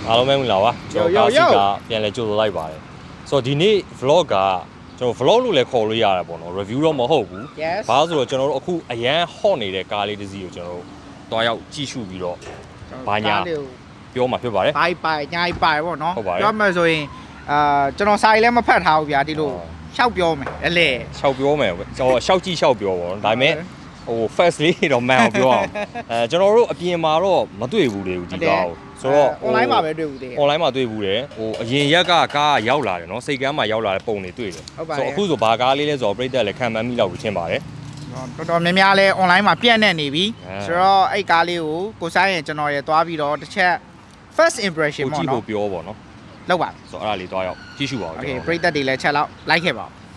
အားလုံးပဲမင်္ဂလာပါကျွန်တော်ကားစီကပြန်လဲကြိုဆိုလိုက်ပါတယ်ဆိုတော့ဒီနေ့ vlog ကကျွန်တော် vlog လို့လည်းခေါ်လို့ရတယ်ပေါ့နော် review တော့မဟုတ်ဘူးဘာလို့ဆိုတော့ကျွန်တော်တို့အခုအရန် hot နေတဲ့ကားလေးတစ်စီးကိုကျွန်တော်တို့တွားရောက်ကြည့်ရှုပြီးတော့ဘာညာပြောမှာဖြစ်ပါတယ်ပိုင်ညာပိုင်ပေါ့နော်ပြောမှဆိုရင်ကျွန်တော်စာရေးလည်းမဖတ်ထားဘူးဗျာဒီလိုရှောက်ပြောမယ်အလေရှောက်ပြောမယ်ကျွန်တော်ရှောက်ကြည့်ရှောက်ပြောပေါ့နော်ဒါပေမဲ့ဟို first လေးတော့မှန်အောင်ပြောအောင်ကျွန်တော်တို့အပြင်မှာတော့မတွေ့ဘူးလေဒီကားကိုဆိုတော့ online မှာပဲတွေ့ဘူးတည်း online မှာတွေ့ဘူးတယ်ဟိုအရင်ရက်ကကားရောက်လာတယ်เนาะစိတ်ကမ်းမှာရောက်လာတဲ့ပုံတွေတွေ့တယ်ဆိုတော့အခုဆိုဘာကားလေးလဲဆိုတော့ပြိတ္တလည်းခံမှန်းမိလောက်ထင်ပါတယ်တော်တော်များများလဲ online မှာပြန့်နေနေပြီဆိုတော့အဲ့ကားလေးကိုဆိုင်ရင်ကျွန်တော်ရသွားပြီးတော့တစ်ချက် first impression ပေါ့နော်ကြည့်ဖို့ပြောပေါ့နော်လောက်ပါဆိုတော့အဲ့ဒါလေးသွားရောက်ကြည့်ရှုပါဦး Okay ပြိတ္တတွေလည်းချက်လောက်လိုက်ခဲ့ပါဦး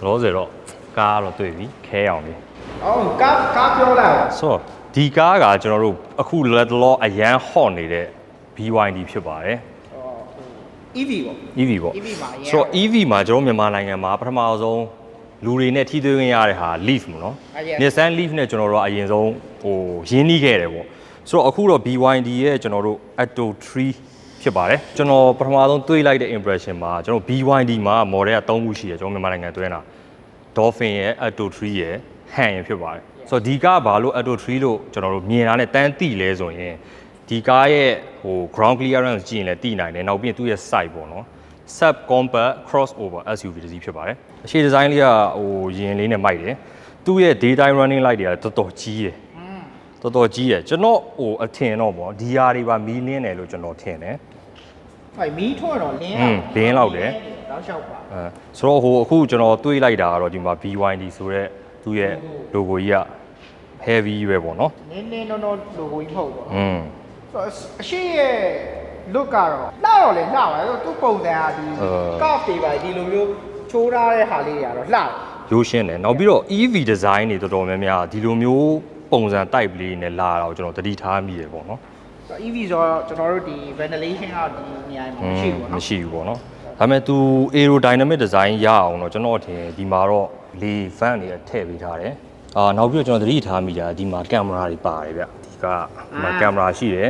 လောစေတော့ကားတော့တွေ့ပြီခဲအောင်လေးဟုတ်ကားပြောလိုက်ဆိုတော့ဒီကားကကျွန်တော်တို့အခုလက်လောအရန် hot နေတဲ့ BYD ဖြစ်ပါတယ် EV ပေါ့ EV ပေါ့ဆိုတော့ EV မှာကျွန်တော်မြန်မာနိုင်ငံမှာပထမဆုံးလူတွေနဲ့ထိတွေ့ခွင့်ရတဲ့ဟာ Leaf ပေါ့နော် Nissan Leaf နဲ့ကျွန်တော်တို့အရင်ဆုံးဟိုရင်းနှီးခဲ့တယ်ပေါ့ဆိုတော့အခုတော့ BYD ရဲ့ကျွန်တော်တို့ Atto 3ဖြစ်ပါတယ်ကျွန်တော်ပထမဆုံးတွေးလိုက်တဲ့ impression မှာကျွန်တော် BYD မှာ model က3ခုရှိတယ်ကျွန်တော်မြန်မာနိုင်ငံတွင်းတာ Dolphin ရဲ့ Atto 3ရဲ့ Han ရဲ့ဖြစ်ပါတယ်ဆိုတော့ဒီကားဘာလို့ Atto 3လို့ကျွန်တော်တို့မြင်တာနဲ့တန်းတိလဲဆိုရင်ဒီကားရဲ့ဟို ground clearance ကြည့်ရင်လည်းတိနိုင်တယ်နောက်ပြီးသူ့ရဲ့ size ပေါ့နော် sub compact crossover SUV တစ်စီးဖြစ်ပါတယ်အရှိဒီဇိုင်းလေးကဟိုရင်လေးနဲ့မိုက်တယ်သူ့ရဲ့ daytime running light တွေကတော်တော်ကြီးတယ်တော်တော်ကြီးတယ်ကျွန်တော်ဟိုအထင်တော့ပေါ့ဒီဟာတွေပါမီးလင်းတယ်လို့ကျွန်တော်ထင်တယ်ဟုတ်မီးထွန်းတော့လင်းလောက်တယ်တောက်လျှောက်ပါဆိုတော့ဟိုအခုကျွန်တော်တွေးလိုက်တာကတော့ဒီမှာ BYD ဆိုတဲ့သူ့ရဲ့ logo ကြီးက heavy ပဲပေါ့နော်နင်းနော် logo ကြီးမဟုတ်တော့ဆိုတော့အရှိရဲ့ look ကတော့လှတော့လေလှပါဆိုသူ့ပုံစံကဒီ curve တွေပါဒီလိုမျိုးချိုးထားတဲ့ဟာလေးတွေကတော့လှတယ်ရိုးရှင်းတယ်နောက်ပြီးတော့ EV design တွေတော်တော်များများဒီလိုမျိုးပုံစံ type လေးနဲ့လာတော့ကျွန်တော်သတိထားမိတယ်ပေါ့နော်EV ဆိုတော့ကျွန်တော်တို့ဒီ ventilation ကဒီနေရာမှာမရှိဘူးပေါ့နော်မရှိဘူးပေါ့နော်ဒါပေမဲ့သူ aerodynamic design ရအောင်တော့ကျွန်တော်ထင်ဒီမှာတော့လေ fan တွေထည့်ပေးထားတယ်နောက်ပြီးတော့ကျွန်တော်သတိထားမိတာဒီမှာကင်မရာတွေပါတယ်ဗျဒီကကင်မရာရှိတယ်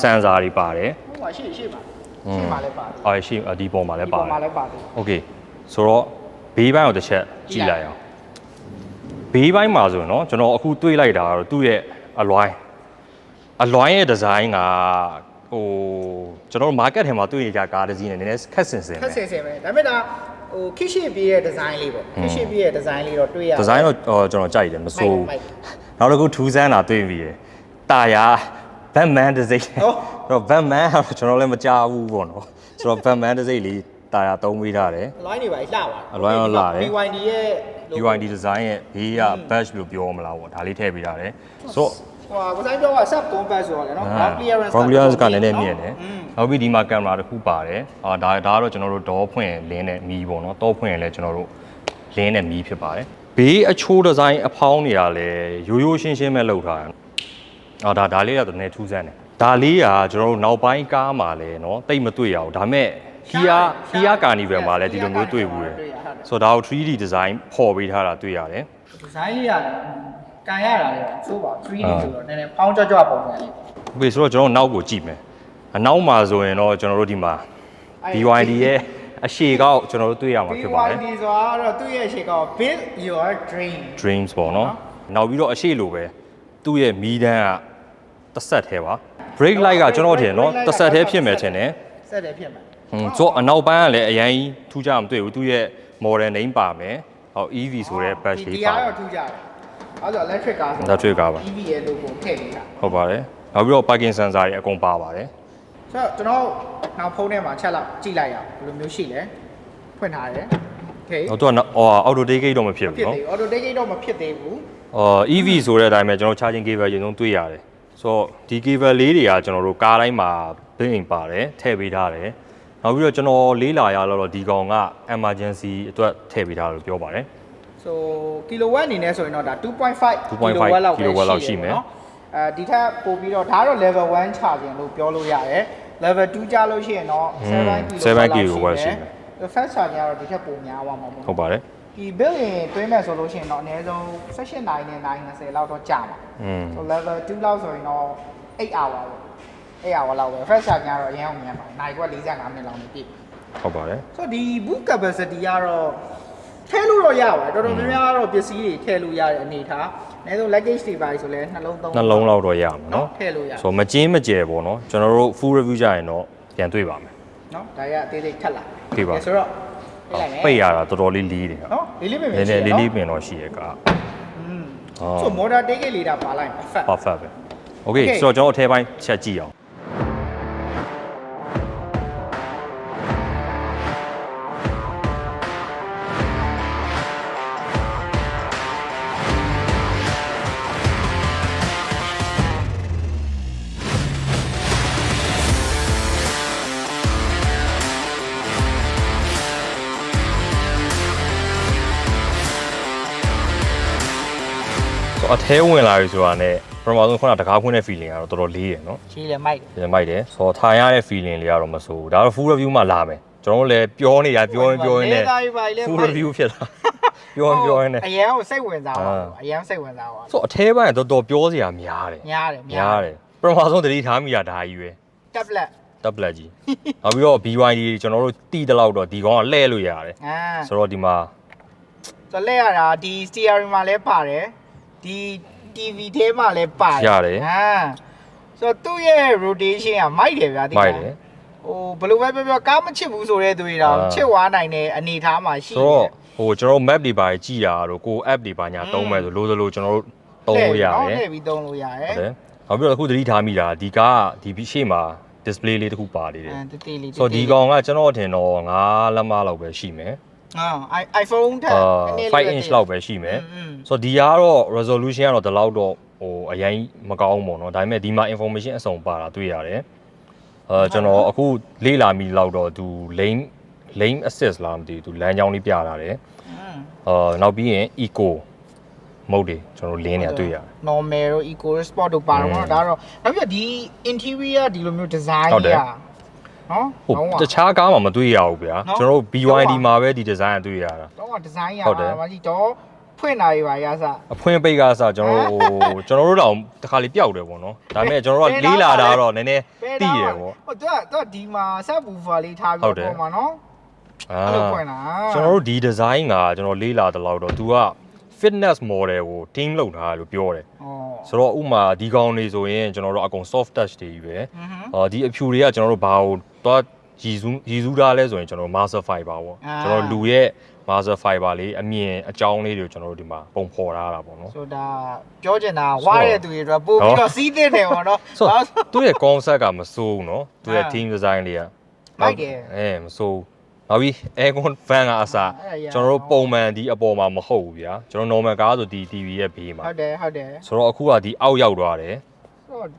ဆန်ဆာတွေပါတယ်ဟုတ်ပါရှိပါလည်းပါတယ်ရှိဒီပုံမှာလည်းပါတယ်ပါတယ် okay ဆိုတော့ဘေးပိုင်းကိုတစ်ချက်ကြည့်လိုက်အောင်ဘေးပိုင်းမှာဆိုရင်เนาะကျွန်တော်အခုတွေးလိုက်တာကတော့သူ့ရဲ့အလွိုင်းရဲ့ design ကဟိုကျွန်တော်တို့ market ထဲမှာတွေ့နေကြကားတစ်စီးနဲ့နည်းနည်းခက်ဆင်ပဲဒါပေမဲ့ဒါဟို kitchen ပြည့်ရဲ့ design လေးပေါ့ kitchen ပြည့်ရဲ့ design လေးတော့တွေ့ရ design တော့ကျွန်တော်ကြိုက်တယ်မဆိုးနောက်တစ်ခုထူးဆန်းတာတွေ့ပြီတာယာ Batman တစ်စိမ့်တော့ Batman ကတော့ကျွန်တော်လည်းမကြားဘူးပေါ့နော်ဆိုတော့ Batman တစ်စိမ့်လေးတာယာသုံးပေးထားတယ်အလွိုင်းတွေပါလှပါအလွိုင်းတော့လှတယ် BYD ရဲ့ BYD design ရဲ့ဘေးက badge လို့ပြောမလားပေါ့ဒါလေးထည့်ပေးထားတယ်ဆိုတော့ဟိုကိုဆိုင်ပြောက sub compact ဆိုတော့လေနော် ground clearance ကလည်းနည်းနည်းမြင်တယ်နောက်ပြီးဒီမှာကင်မရာတစ်ခုပါတယ်ဒါကတော့ကျွန်တော်တို့ဒေါဖွင့်လင်းတဲ့မီးပေါ့နော်တောဖွင့်ရင်လည်းကျွန်တော်တို့လင်းတဲ့မီးဖြစ်ပါတယ်ဘေးအချိုးဒီဇိုင်းအဖောင်းတွေကလည်းရိုးရိုးရှင်းရှင်းပဲလုပ်ထားတယ်ဒါလေးကတော့နည်းထူးဆန်းတယ်ဒါလေးကကျွန်တော်တို့နောက်ပိုင်းကားမှာလည်းနော်တိတ်မတွေ့ရဘူးဒါပေမဲ့ Kia Carnival မှာလည်းဒီလိုမျိုးတွေ့ဘူးတယ်ဆိုတော့ဒါကို 3D design ပေါ်ပေးထားတာတွေ့ရတယ် design လေးရတယ်ကန်ရတာလေဆိုပါ 3D ဆိုတော့နည်းနည်းဖောင်းကြွပုံစံလေးโอเคဆိုတော့ကျွန်တော်နောက်ကိုကြည့်မယ်အနောက်မှာဆိုရင်တော့ကျွန်တော်တို့ဒီမှာ BYD ရဲ့အရှိကောက်ကျွန်တော်တို့တွေ့ရမှာဖြစ်ပါတယ် BYD ဆိုတာတော့သူ့ရဲ့အရှိကောက် build your dreams ပေါ့နော်နောက်ပြီးတော့အရှိလိုပဲသူ့ရဲ့မီးတန်းကတစ်ဆက်သေးပါ brake light ကကျွန်တော်ထင်နော်တစ်ဆက်သေးဖြစ်မယ်ထင်တယ်ဆက်တယ်ဖြစ်မယ်ဆိုအနောက်ပိုင်းကလည်းအရင်ထူးခြားမတွေ့ဘူးသူ့ရဲ့ model name ပါမယ်ဟော EV ဆိုတဲ့ badge လေးပါဒီကတော့ထူးခြားတယ်အဲ့ဒါ electric car ဆို electric car ပါ EV ရဲ့ logo ထည့်ပေးတာဟုတ်ပါတယ်နောက်ပြီးတော့ parking sensor တွေအကုန်ပါပါတယ်ဆိုတော့ကျွန်တော်နောက်ဖုန်းထဲမှာချက်လောက်ကြည့်လိုက်ရအောင်ဘယ်လိုမျိုးရှိလဲဖွင့်ထားတယ် Okay ဟိုတော့အော်တိုဒေးဂိတ်တော့မဖြစ်ဘူးเนาะအော်တိုဒေးဂိတ်တော့မဖြစ်သေးဘူး EV ဆိုတဲ့အတိုင်းပဲကျွန်တော် charging cable ရင်ဆုံးတွေ့ရတယ်ဆိုတော့ဒီ cable လေးတွေကကျွန်တော်တို့ကားတိုင်းမှာဘင်းပါတယ်ထည့်ပေးထားတယ်နောက်ပြီးတော့ကျွန်တော်လေးလာရတော့ဒီကောင်က emergency အတွက်ထည့်ပေးထားလို့ပြောပါတယ် so kilowatt အနေနဲ့ဆိုရင်တော့ဒါ 2.5 kilowatt လောက်ရှိမယ်ဒီထက်ပိုပြီးတော့ဒါကတော့ level 1 charging လို့ပြောလို့ရတယ် level 2ကြာလို့ရှိရင်တော့7 kilowatt ရှိမယ် fast charging ကတော့ဒီထက်ပိုများသွားမှာပေါ့ဟုတ်ပါတယ်ဒီ bill ရင်တွင်းမဲ့ဆိုလို့ရှိရင်တော့အနည်းဆုံး16နိုင်နဲ့9:20လောက်တော့ကြာမှာဆို level 2လောက်ဆိုရင်တော့8 hour ပေါ့8 hour လောက်ပဲ fast charging ကတော့အရင်အောင်မြန်ပါနိုင်ကွက်45မိနစ်လောက်နေပြည့်ဟုတ်ပါတယ်ဆိုတော့ဒီ boot capacity ကတော့ထည့်လို့တော့ရပါတယ်တော်တော်များများတော့ပစ္စည်းတွေထည့်လို့ရတဲ့အနေထားအနည်းဆုံး luggage တွေပါဆိုလဲနှလုံးလောက်တော့ရမှာเนาะထည့်လို့ရဆိုမကျင်းမကျယ်ပေါ့เนาะကျွန်တော်တို့ full review ကြရင်တော့ပြန်တွေ့ပါမယ်เนาะဒါရအသေးသေးထပ်လာပြီပါဆိုတော့ပိတ်ရတာတော်တော်လေးလေးတယ်နော်လေးပင်ပဲရှိတယ်နော်လေးပင်တော့ရှိရကဆိုမော်တာတိတ်ကလေးတာပါလိုက် perfect ပဲ okay ဆိုတော့ကျွန်တော်အထဲပိုင်းချက်ကြည့်အောင်အထဲဝင်လာပြီဆိုတာနဲ့ပထမဆုံးခုနတကားဖွင့်တဲ့ feeling ကတော့တော်တော်လေးတယ်နော်ကြီးလည်းမိုက်တယ်မိုက်တယ်ဆိုတော့ထိုင်ရတဲ့ feeling လေးကတော့မဆိုးဒါတော့ full review မှလာမယ်ကျွန်တော်တို့လည်းပြောနေရပြောရင်းနဲ့ full review ဖြစ်လာပြောရင်းနဲ့အရန်ကိုစိတ်ဝင်စားပါအရန်စိတ်ဝင်စားပါဆိုအထဲပိုင်းတော်တော်ပြောစရာများတယ်ပထမဆုံးသတိထားမိတာဒါကြီးပဲ tablet ကြီးနောက်ပြီးတော့ BYD ကျွန်တော်တို့တီးတလောက်တော့ဒီကောင်ကလှည့်လို့ရတယ်ဆိုတော့ဒီမှာဆိုလှည့်ရတာဒီ steering မှာလည်းပါတယ်ဒီ TV ထဲမှာလည်းပါတယ်ရတယ်ဆိုတော့သူ့ရဲ့ rotation ကမိုက်တယ်ဗျာမိုက်တယ်ဟိုဘယ်လိုပဲပြောကားမချစ်ဘူးဆိုတဲ့သူတွေတော့ချစ်ဝါနိုင်တဲ့အနေအထားမှာရှိတယ်ဆိုတော့ဟိုကျွန်တော် map တွေပါကြည့်ရတော့ကို app တွေပါညာသုံးမဲ့ဆိုလို့ကျွန်တော်တို့သုံးလို့ရတယ်ထည့်ပြီးသုံးလို့ရတယ်ဟုတ်တယ်နောက်ပြီးတော့အခုသတိထားမိတာဒီကားဒီရှေ့မှာ display လေးတစ်ခုပါနေတယ်ဆိုတော့ဒီကောင်ကကျွန်တော်ထင်တော့9လက်မလောက်ပဲရှိမယ်iPhone ထက်5 inch လောက်ပဲရှိမယ်ဆိုတော့ဒီကတော့ resolution ကတော့ဒီလောက်တော့ဟိုအရင်မကောင်းဘူးပေါ့နော်ဒါပေမဲ့ဒီမှာ information အစုံပါတာတွေ့ရတယ်ကျွန်တော်အခုလေ့လာမိလောက်တော့သူ lane assist လားမသိဘူးသူလမ်းကြောင်းလေးပြထားတယ်နောက်ပြီးရင် eco mode တွေကျွန်တော်လင်းနေတာတွေ့ရတယ် normal တို့ eco sport တို့ပါတော့ဒါတော့နောက်ပြဒီ interior ဒီလိုမျိုး design ကြီးနော်ဟုတ်တခြားကားမှာမတွေ့ရဘူးဗျာကျွန်တော်တို့ BYD မှာပဲဒီ design ကတွေ့ရတာတော့ design ရတာမကြီးတော့ဖွင့်လာရပါရစအဖွင့်ပိတ်ကစကျွန်တော်တို့တော့တခါလေးပျောက်တယ်ပေါ့နော်ဒါပေမဲ့ကျွန်တော်တို့ကလေးလာတာတော့နည်းနည်းတိတယ်ပေါ့ဟုတ်သူကဒီမှာ subwoofer လေးထားပြီးတော့မှာနော်အဲ့လိုဖွင့်လာကျွန်တော်တို့ဒီ design ကကျွန်တော်လေးလာတဲ့လောက်တော့သူက fitness model ကို team လုပ်ထားတယ်လို့ပြောတယ်ဆိုတော့ဥမာဒီကောင်တွေဆိုရင်ကျွန်တော်တို့အကုန် soft touch တွေကြီးပဲဒီအဖြူတွေကကျွန်တော်တို့ဘာကိုတော့ရည်စူးထားလဲဆိုရင်ကျွန်တော် master fiber ပေါ့ကျွန်တော်လူရဲ့ master fiber လေးအမြင်အကြောင်းလေးတွေကျွန်တော်တို့ဒီမှာပုံဖော်ထားတာပေါ့နော်ဆိုတာပြောချင်တာဝါတဲ့သူတွေတော့ပို့ပြီးတော့စီးတဲ့တယ်ပေါ့နော်ဆိုသူ့ရဲ့ concept ကမစိုးဘူးနော်သူ့ရဲ့ team design လေးကမိုက်တယ်မစိုးနောက်ပြီး aircon fan ကအစားကျွန်တော်တို့ပုံမှန်ဒီအပေါ်မှာမဟုတ်ဘူးဗျာကျွန်တော် normal ကားဆိုဒီ TV ရဲ့ဘေးမှာဟုတ်တယ်ဆိုတော့အခုကဒီအောက်ရောက်သွားတယ်ဆိုတော့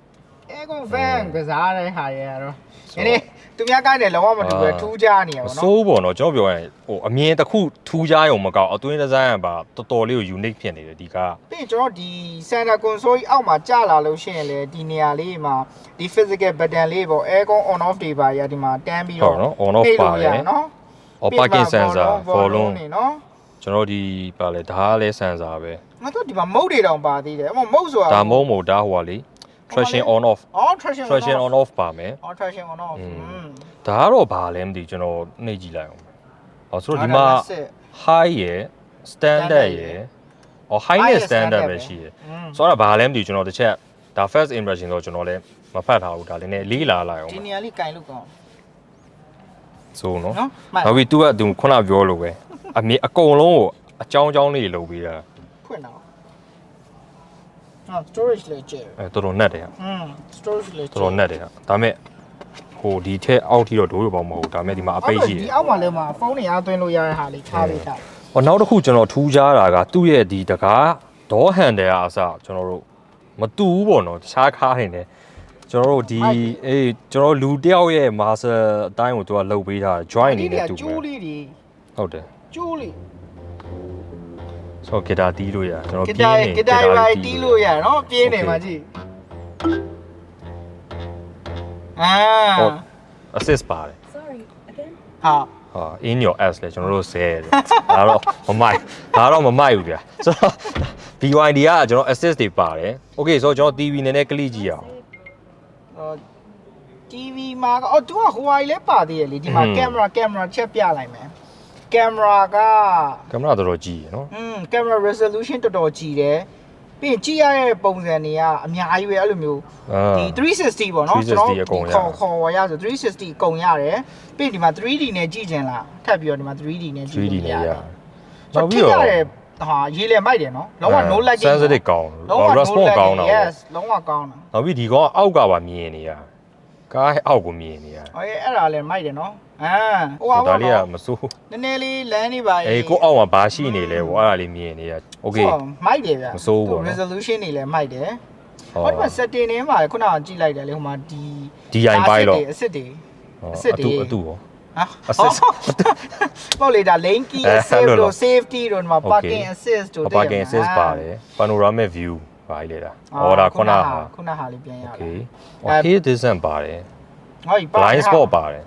aircon fan ကစားတဲ့ဟာတွေကတော့ဒီနေ့သူများကိုင်းတယ်လုံးဝမတူပဲထူးခြားနေရပါတော့စိုးပေါ့နော်ကျွန်တော်ပြောရင်ဟိုအမြင်တစ်ခုထူးခြားရုံမကောက်အတွင်း design ကပါတော်တော်လေးကို unique ဖြစ်နေတယ်ဒီကားပြီးကျွန်တော်ဒီ center console ကြီးအောက်မှာကြာလာလို့ရှိရင်လေဒီနေရာလေးမှာဒီ physical button လေးပေါ့ aircon on off တွေပါရဒီမှာတန်းပြီးတော့နော် on off ပါတယ်နော်parking sensor volume နော်ကျွန်တော်ဒီပါလေဒါကလည်း sensor ပဲငါတို့ဒီမှာ mode တွေတောင်ပါသေးတယ်မဟုတ်ဆိုတာဒါ mode ဒါဟိုပါလေ traction on off traction on off ပါမယ်traction on off ဒါကတော့ဘာလဲမသိကျွန်တော်နှိပ်ကြည့်လိုက်အောင်ဆိုတော့ဒီမှာ high ရယ် standard ရယ်high နဲ့ standard ပဲရှိရယ်ဆိုတော့ဘာလဲမသိကျွန်တော်တစ်ချက်ဒါ first impression တော့ကျွန်တော်လည်းမဖတ်ထားဘူးဒါလည်းနည်းလေးလာလိုက်အောင်ဒီနေရာလေးကင်လို့ကောင်းဆိုနော်နောက်ပြီးသူခုနပြောလို့ပဲအကုန်လုံးကိုအကြောင်းလေးလုပ်ပေးတာဖွင့်တော့storage လေးကျတော်တော်နက်တယ်ဟာstorage လေးတော်တော်နက်တယ်ဟာဒါမဲ့ဟိုဒီထက်အောက်ထိတော့ဒိုးရပါမဟုတ်ဒါမဲ့ဒီမှာအပိတ်ရှိတယ်ဒီအောက်မှာလည်းဖုန်းတွေအားသွင်းလို့ရတဲ့ဟာလေးထားပေးတာနောက်တစ်ခုကျွန်တော်ထူးခြားတာကသူ့ရဲ့ဒီတကား ဒေါ်ဟန်တယ်အားစကျွန်တော်တို့မတူဘူးပေါ့နော်တခြားကားတွေနဲ့ကျွန်တော်တို့ဒီကျွန်တော်လူတယောက်ရဲ့ master အတိုင်းကိုသူကလှုပ်ပေးထား join အနေနဲ့တူတယ်ကျိုးလေးတွေဟုတ်တယ်ကျိုးလေးဆိုဂီတာတီးလို့ရကျွန်တော်ပြင်းနေဂီတာရိုက်တီးလို့ရနော်ပြင်းနေမှာကြည့်assist ပါတယ် sorry again ဟာ in your ass လေကျွန်တော်တို့ဆဲတယ်ဒါတော့မမိုက်ဘူးဗျာဆိုတော့ BYD ကကျွန်တော် assist တွေပါတယ် okay ဆိုတော့ကျွန်တော် TV နည်းနည်းကလိကြည့်အောင်TV မှာသူကဟိုဟာလည်းပါသေးတယ်လေဒီမှာကင်မရာချက်ပြလိုက်မယ်ကင်မရာတော်တော်ကြီးရယ်နော်ကင်မရာ resolution တော်တော်ကြီးတယ်ပြီးရင်ကြည့်ရတဲ့ပုံစံတွေကအများကြီးပဲအဲ့လိုမျိုးဒီ360ပေါ့နော်ကျွန်တော်ခေါ်ရဆို360အကုန်ရတယ်ပြီးရင်ဒီမှာ 3D နဲ့ကြည့်ချင်လားထပ်ပြီးတော့ဒီမှာ 3D နဲ့ကြည့်လို့ရတယ်နောက်ပြီးတော့ဟာရေးလေမိုက်တယ်နော်လုံးဝ no lag sensitive ကောင်းတယ် response ကောင်းတာ yes လုံးဝကောင်းတာနောက်ပြီးဒီကောင်အောက်ကပါမြင်နေရကားအောက်ကိုမြင်နေရအဲ့ဒါလည်းမိုက်တယ်နော်ဟိုဒါလေးကမစိုးနည်းနည်းလေးလမ်းနေပါကိုအောက်မှာဘာရှိနေလဲဗောအဲ့ဒါလေးမြင်နေရ okay မိုက်တယ်ဗျမစိုးဘူး resolution တွေလည်းမိုက်တယ်ဟိုဒီမှာ setting တွေမှာခုနကကြည့်လိုက်တယ်လေဟိုမှာဒီ DI ပိုင်းတော့အစ်တွေအတူရောassist ပေါ့လေဒါ lane key assist တို့ safety တို့ဒီမှာ parking assist တို့parking assist ပါတယ် panoramic view ပါလေဒါဒါခုနဟာလေးပြန်ရတယ် okay hill descent ပါတယ်ဟုတ်ပြီ blind spot ပါတယ်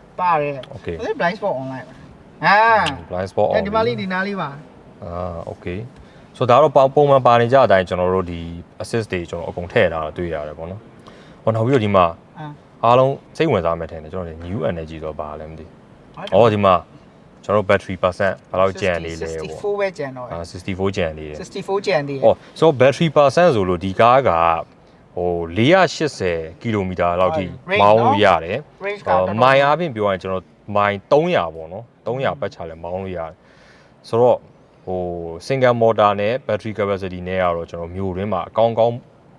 okay blind spot online blind spot ဒီမှာလေးဒီနားလေးပါokay ဆိုတော့ဒါတော့ပုံမှန်ပါနေကြတဲ့အတိုင်းကျွန်တော်တို့ဒီ assist တွေကျွန်တော်အကုန်ထည့်ထားတာတွေ့ရတယ်ပေါ့နော်ဟောနောက်ပြီးတော့ဒီမှာအားလုံးစိတ်ဝင်စားမယ်ထင်တယ်ကျွန်တော် new energy ဆိုတော့ဘာလဲမသိဒီမှာကျွန်တော် battery percent ဘယ်လောက်ကျန်နေလဲပေါ့64ပဲကျန်တော့64ကျန်နေတယ်64ကျန်သေးတယ်ဆိုတော့ battery percent ဆိုလို့ဒီကားကဟို480ကီလိုမီတာလောက်ထိမောင်းလို့ရတယ်မိုင်အားဖြင့်ပြောရရင်ကျွန်တော်မိုင်300ပေါ့နော်300ပတ်ချလဲမောင်းလို့ရတယ်ဆိုတော့ဟို single motor နဲ့ battery capacity နဲ့ကတော့ကျွန်တော်မြို့တွင်းမှာအကောင်း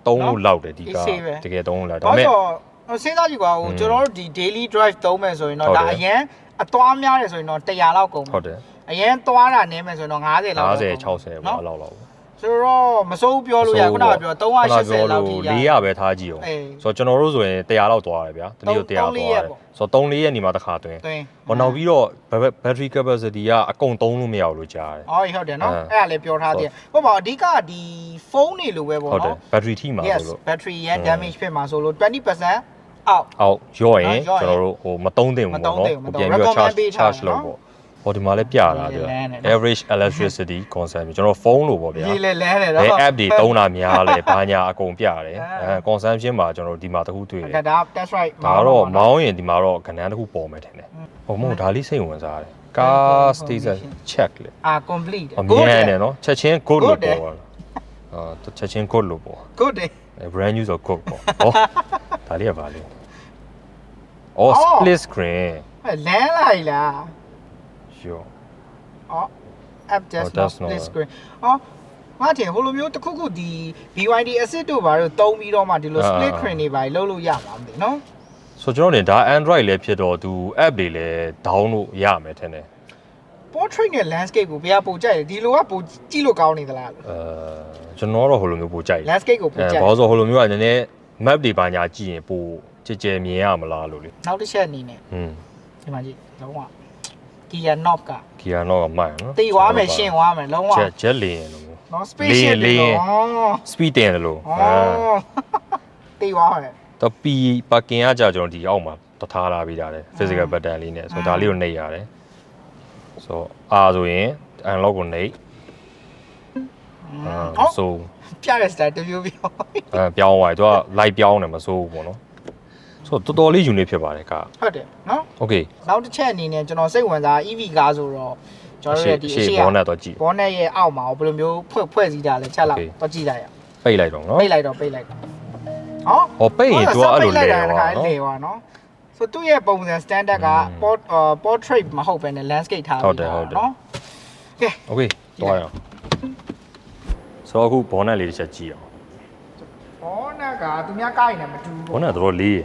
သုံးလို့လောက်တယ်ဒီကားတကယ်သုံးလို့လောက်ဒါပေမဲ့စဉ်းစားကြည့်ကွာဟိုကျွန်တော်တို့ဒီ daily drive သုံးမယ်ဆိုရင်တော့ဒါအရင်အသွားများတယ်ဆိုရင်တော့100လောက်ကုန်ဟုတ်တယ်အရင်သွားတာနည်းမယ်ဆိုရင်တော့50လောက်50 60ပေါ့အဲ့လောက်ဆိုတော့မစိုးပြောလို့ရခုနကပြော380လောက်ထိရ400ပဲထားကြည့်အောင်ဆိုတော့ကျွန်တော်တို့ဆိုရင်100လောက်သွားတယ်ဗျာတနည်းတော့100သွားတယ်ဆိုတော့3-4ရက်နေမှာတစ်ခါတွင်ဟောနောက်ပြီးတော့ battery capacity ကအကုန်သုံးလို့မရဘူးလို့ကြားတယ်ဟုတ်တယ်နော်အဲ့ဒါလည်းပြောထားသေးတယ်ဟုတ်ပါအဓိကဒီဖုန်းတွေလိုပဲပေါ့နော်ဟုတ်တယ် battery ထိမှာဆိုလို့ battery ရန် damage ဖြစ်မှာဆိုလို့20%အောက်ရော့ရင်ကျွန်တော်တို့ဟိုမသုံးသင့်ဘူးပေါ့နော်ပြန်ပြီးတော့ charge လုပ်ပေါ့ဟောဒီမှာလည်းပြတာပြ average electricity consumption ကျွန်တော်ဖုန်းလို့ပေါ့ဗျာရေးလဲလန်းတယ်တော့ဘယ် app တွေသုံးတာများလဲဘာညာအကုန်ပြတယ်consumption မှာကျွန်တော်ဒီမှာတစ်ခုတွေ့တယ်ဒါ that's right ဒါတော့မောင်းရင်ဒီမှာတော့ကဏ္ဍတစ်ခုပေါ်မယ်ထင်တယ်ဟိုမဟုတ်ဒါလေးစိတ်ဝင်စားတယ်ကား status check လေcomplete အမြဲတယ်နော်ချက်ချင်း good လို့ပေါ်လာချက်ချင်း good လို့ပေါ် good တယ် brand new ဆို good ပေါ့ဟောဒါလေးကဘာလဲsplit screen လမ်းလိုက်လားSure. App just not split screen. ငါထင်ဟိုလိုမျိုးတစ်ခုခုဒီ BYD Asset တို့ဘာလို့တုံးပြီးတော့မှဒီလို split screen တွေပါလုပ်လို့ရမှာမသိနော်ဆိုကျွန်တော်နေဒါ Android လည်းဖြစ်တော့သူ app တွေလည်း down လို့ရမယ်ထင်တယ် portrait နဲ့ landscape ကိုဘယ်ပိုကြိုက်လဲဒီလိုကပိုကြည့်လို့ကောင်းနေသလားကျွန်တော်တော့ဟိုလိုမျိုးပိုကြိုက် landscape ကိုပိုကြိုက်ဘာလို့ဆိုဟိုလိုမျိုးကနည်းနည်း map တွေပါညာကြည့်ရင်ပိုကြဲမြင်ရမလားလို့လေနောက်တစ်ချက်အနေနဲ့ဒီမှာကြည့်လုံးဝGear knob က Gear knob ကမိုက်နော်တီးသွားမယ်ရှင်းသွားမယ်လုံးဝjet လေးရင်လို့နော် spaceship လေး speed တင်တယ်လို့တီးသွားမယ်တော့ P parking ကကြာကျွန်တော်ဒီအောက်မှာတထားလာပြီးတာလေ physical button လေးနဲ့ဆိုတော့ဒါလေးကိုနှိပ်ရတယ်ဆိုတော့အားဆိုရင် unlock ကိုနှိပ်ဆိုပြရတဲ့ style တမျိုးပြောပြောင်းသွားတယ်သူက light ပြောင်းတယ်မစိုးဘူးပေါ့နော်ဆိုတော့တော်တော်လေး unique ဖြစ်ပါတယ်ကဟုတ်တယ်နော် okay နောက်တစ်ချက်အနေနဲ့ကျွန်တော်စိတ်ဝင်စား EV ကားဆိုတော့ကျွန်တော်ရဲ့ဒီအရှိဘောနဲ့တော့ကြည့်ဘောနဲ့ရဲ့အောက်မှာဘယ်လိုမျိုးဖွဲ့စည်းတာလဲချက်လောက်တော့ကြည့်လိုက်ရပိတ်လိုက်တော့နော်ပိတ်လိုက်တော့ဟောပိတ်ရင်သူကအဲ့လိုလဲသွားနော်ဆိုသူ့ရဲ့ပုံစံ standard က portrait မဟုတ်ဘဲနဲ့ landscape ထားပြီးနော်ကဲ okay သွားရအောင်ဆိုတော့အခုဘောနဲ့လေးတစ်ချက်ကြည့်အောင်ဘောနဲ့ကသူများကားရင်လည်းမတူဘူးဘောနဲ့တော့လေးရ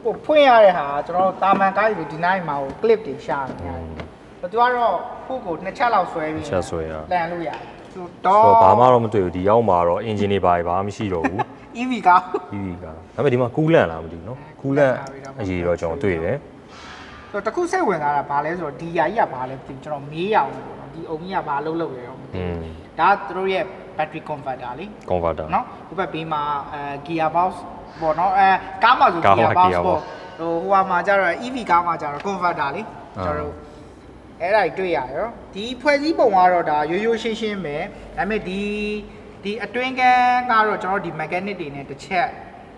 ဟိုဖွင့်ရတဲ့ဟာကျွန်တော်တာမန်ကားကြီးဒီနိုင်မှာဟို clip တွေရှာနေရတယ်သူကတော့ခုကို2ချက်လောက်ဆွဲပြီးချက်ဆွဲရလန်လို့ရ တော့ ဘာမှတော့မတွေ့ဘူးဒီရောက်မှာတော့ engine တွေဘာမရှိတော့ဘူး EV ကား EV ကဒါပေမဲ့ဒီမှာကူးလန့်လားမသိဘူးเนาะကူးလန့်အရေးတော့ကျွန်တော်တွေ့တယ် ဆိုတော့တခုစိတ်ဝင်စားတာဘာလဲဆိုတော့ဒီယာကြီးကဘာလဲကျွန်တော်မေးရအောင်ပေါ့နော်ဒီအုံကြီးကဘာလုပ်လဲတော့မသိဘူးဒါသူတို့ရဲ့ battery converter လေ converter နော်ဒီဘက်ဘေးမှာgear box ပေါ့နော်ကားမှာဆို gear box ပေါ့ဟိုမှာကျတော့ EV ကားမှာကျတော့ converter လေကျွန်တော်တို့အဲ့ဒါတွေ့ရရောဒီဖွဲ့စည်းပုံကတော့ဒါရိုးရိုးရှင်းရှင်းပဲဒါပေမဲ့ဒီအတွင်းကန်းကတော့ကျွန်တော်ဒီ mechanic တွေနဲ့တစ်ချက်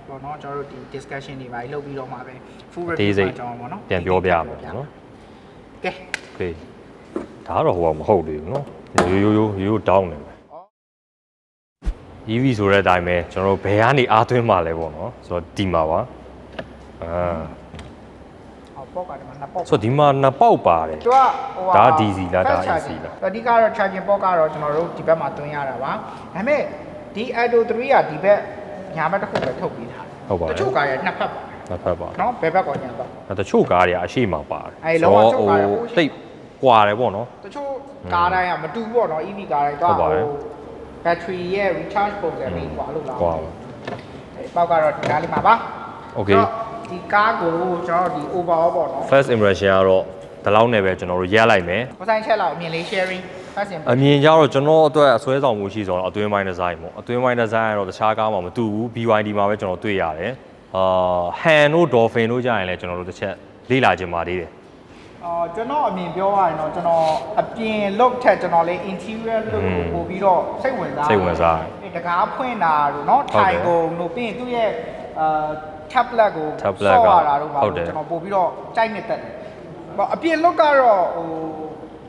ပေါ့နော်ကျွန်တော်တို့ဒီ discussion တွေပါလုပ်ပြီးတော့မှာပဲ full review မှာကျွန်တော်ပေါ့နော်ပြန်ပြောပြပါမယ်နော်ကဲ okay ဒါကတော့ဟိုကမဟုတ်သေးဘူးနော်ရိုးတောင်းနေပဲ EV ဆိုတဲ့အတိုင်းပဲကျွန်တော်တို့ဘယ်ကနေအားသွင်းမှလဲပေါ့နော်ဆိုတော့ဒီမှာပါပေါက်ကဒီမှာနှစ်ပေါက်ဆိုတော့ဒီမှာနှစ်ပေါက်ပါတယ်သူကဟိုဒါ DC လားဒါ AC လားအဓိကတော့ charging port ကတော့ကျွန်တော်တို့ဒီဘက်မှာသွင်းရတာပါဒါပေမဲ့ဒီ Ado 3ကဒီဘက်ညာဘက်တစ်ခုပဲထုတ်ပေးထားတယ်ဟုတ်ပါတယ်တချို့ကားရနှစ်ဖက်ပါနှစ်ဖက်ပါနော်ဘယ်ဘက်ကောညာတော့တချို့ကားတွေအရှိမပါတယ်အဲလုံးဝတချို့ကားတွေတိတ်ကွာတယ်ပေါ့နော်တချို့ကားတိုင်းကမတူဘူးပေါ့နော် EV ကားတိုင်းတော့ဟို battery ရဲ့ recharge ပုံစံလေးကွာလို့လားကွာပေါက်ကတော့ဒီကားလေးမှာပါ okay ဒီကားကိုကျွန်တော်ဒီ overall ပေါ့နော် first impression ကတော့ဒီလောက်နဲ့ပဲကျွန်တော်တို့ရက်လိုက်မယ်ကိုဆိုင်ချက်လောက်အမြင်လေး sharing first impression အမြင်ကြတော့ကျွန်တော်အတွက်အစွဲဆောင်မှုရှိဆိုတော့အတွင်းပိုင်းဒီဇိုင်းပေါ့အတွင်းပိုင်းဒီဇိုင်းကတော့တခြားကားမှမတူဘူး BYD မှာပဲကျွန်တော်တွေ့ရတယ်Han တို့ Dolphin တို့ကြာရင်လည်းကျွန်တော်တို့တစ်ချက်လေ့လာခြင်းပါသေးတယ်ကျွန်တော်အမြင်ပြောရရင်တော့ကျွန်တော်အပြင် look ထက်ကျွန်တော်လေး interior look ကိုပို့ပြီးတော့စိတ်ဝင်စားတကားဖွင့်တာတို့เนาะထိုင်ကုန်တို့ပြီးရင်သူ့ရဲ့tablet ကိုဆော့ရတာတို့ပါကျွန်တော်ပို့ပြီးတော့ကြိုက်နေတတ်တယ်အပြင် look ကတော့ဟို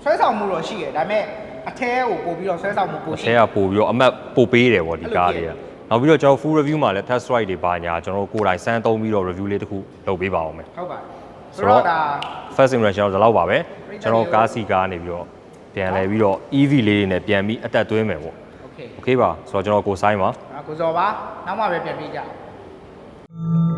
ဆွဲဆောင်မှုတော့ရှိတယ်ဒါပေမဲ့အထဲကိုပို့ပြီးတော့ဆွဲဆောင်မှုပို့ရှိတယ်အထဲကပို့ပြီးတော့အမတ်ပို့ပေးတယ်ပေါ့ဒီကားတွေကနောက်ပြီးတော့ကျွန်တော် full review မှာလည်း test ride တွေပါညာကျွန်တော်တို့ကိုယ်တိုင်စမ်းသုံးပြီးတော့ review လေးတစ်ခုလုပ်ပေးပါအောင်မယ်ဟုတ်ပါတယ်ဆိုတော့ဒါ first impression တော့ဒီလောက်ပါပဲကျွန်တော်ကားစီကားနေပြီးတော့ပြန်လဲပြီးတော့ EV လေးတွေနဲ့ပြန်ပြီးအသက်သွင်းမယ်ပေါ့ okay ပါဆိုတော့ကျွန်တော်ကိုဆိုင်ပါကိုစောပါနောက်မှပဲပြန်ပြေးကြအောင်